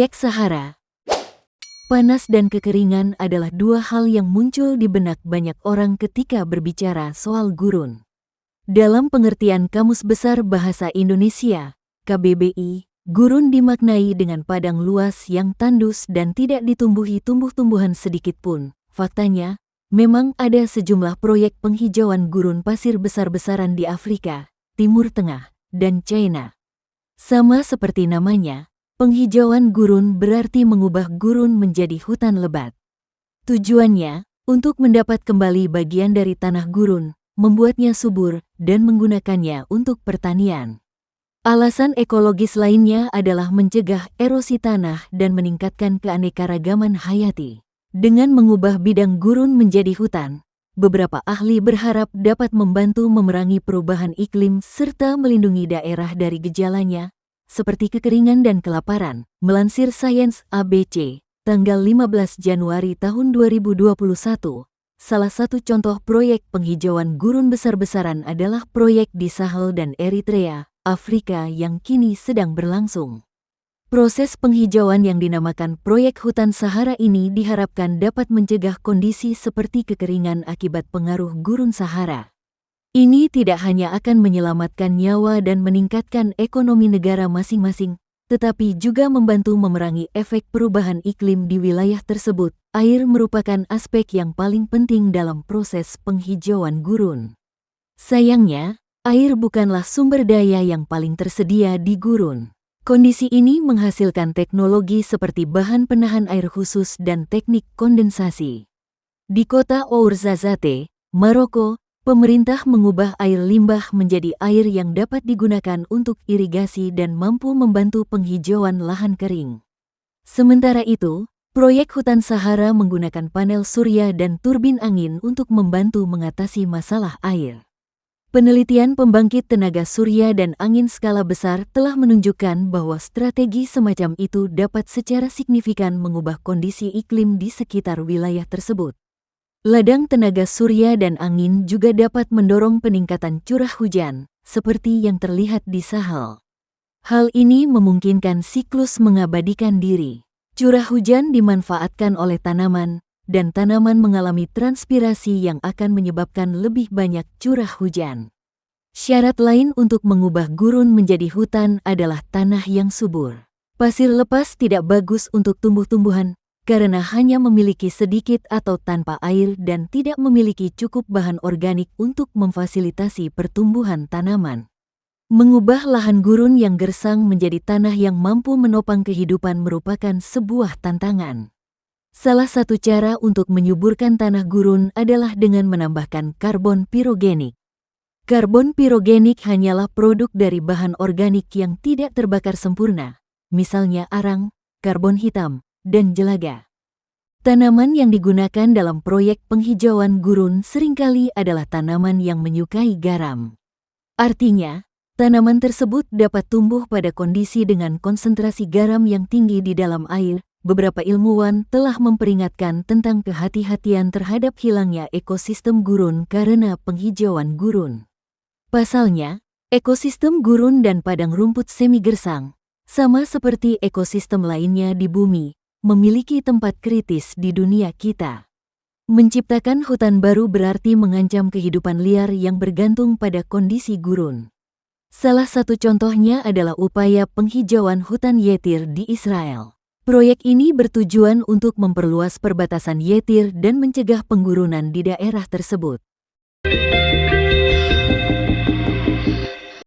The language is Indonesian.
Proyek Sahara. Panas dan kekeringan adalah dua hal yang muncul di benak banyak orang ketika berbicara soal gurun. Dalam pengertian Kamus Besar Bahasa Indonesia, KBBI, gurun dimaknai dengan padang luas yang tandus dan tidak ditumbuhi tumbuh-tumbuhan sedikit pun. Faktanya, memang ada sejumlah proyek penghijauan gurun pasir besar-besaran di Afrika, Timur Tengah, dan China. Sama seperti namanya, penghijauan gurun berarti mengubah gurun menjadi hutan lebat. Tujuannya, untuk mendapat kembali bagian dari tanah gurun, membuatnya subur, dan menggunakannya untuk pertanian. Alasan ekologis lainnya adalah mencegah erosi tanah dan meningkatkan keanekaragaman hayati. Dengan mengubah bidang gurun menjadi hutan, beberapa ahli berharap dapat membantu memerangi perubahan iklim serta melindungi daerah dari gejalanya, seperti kekeringan dan kelaparan, melansir Science ABC, tanggal 15 Januari tahun 2021. Salah satu contoh proyek penghijauan gurun besar-besaran adalah proyek di Sahel dan Eritrea, Afrika yang kini sedang berlangsung. Proses penghijauan yang dinamakan Proyek Hutan Sahara ini diharapkan dapat mencegah kondisi seperti kekeringan akibat pengaruh gurun Sahara. Ini tidak hanya akan menyelamatkan nyawa dan meningkatkan ekonomi negara masing-masing, tetapi juga membantu memerangi efek perubahan iklim di wilayah tersebut. Air merupakan aspek yang paling penting dalam proses penghijauan gurun. Sayangnya, air bukanlah sumber daya yang paling tersedia di gurun. Kondisi ini menghasilkan teknologi seperti bahan penahan air khusus dan teknik kondensasi. Di kota Ouarzazate, Maroko, pemerintah mengubah air limbah menjadi air yang dapat digunakan untuk irigasi dan mampu membantu penghijauan lahan kering. Sementara itu, proyek hutan Sahara menggunakan panel surya dan turbin angin untuk membantu mengatasi masalah air. Penelitian pembangkit tenaga surya dan angin skala besar telah menunjukkan bahwa strategi semacam itu dapat secara signifikan mengubah kondisi iklim di sekitar wilayah tersebut. Ladang tenaga surya dan angin juga dapat mendorong peningkatan curah hujan, seperti yang terlihat di Sahel. Hal ini memungkinkan siklus mengabadikan diri. Curah hujan dimanfaatkan oleh tanaman, dan tanaman mengalami transpirasi yang akan menyebabkan lebih banyak curah hujan. Syarat lain untuk mengubah gurun menjadi hutan adalah tanah yang subur. Pasir lepas tidak bagus untuk tumbuh-tumbuhan, karena hanya memiliki sedikit atau tanpa air dan tidak memiliki cukup bahan organik untuk memfasilitasi pertumbuhan tanaman. Mengubah lahan gurun yang gersang menjadi tanah yang mampu menopang kehidupan merupakan sebuah tantangan. Salah satu cara untuk menyuburkan tanah gurun adalah dengan menambahkan karbon pirogenik. Karbon pirogenik hanyalah produk dari bahan organik yang tidak terbakar sempurna, misalnya arang, karbon hitam, dan jelaga. Tanaman yang digunakan dalam proyek penghijauan gurun seringkali adalah tanaman yang menyukai garam. Artinya, tanaman tersebut dapat tumbuh pada kondisi dengan konsentrasi garam yang tinggi di dalam air. Beberapa ilmuwan telah memperingatkan tentang kehati-hatian terhadap hilangnya ekosistem gurun karena penghijauan gurun. Pasalnya, ekosistem gurun dan padang rumput semi gersang, sama seperti ekosistem lainnya di bumi, memiliki tempat kritis di dunia kita. Menciptakan hutan baru berarti mengancam kehidupan liar yang bergantung pada kondisi gurun. Salah satu contohnya adalah upaya penghijauan hutan Yetir di Israel. Proyek ini bertujuan untuk memperluas perbatasan Yetir dan mencegah penggurunan di daerah tersebut.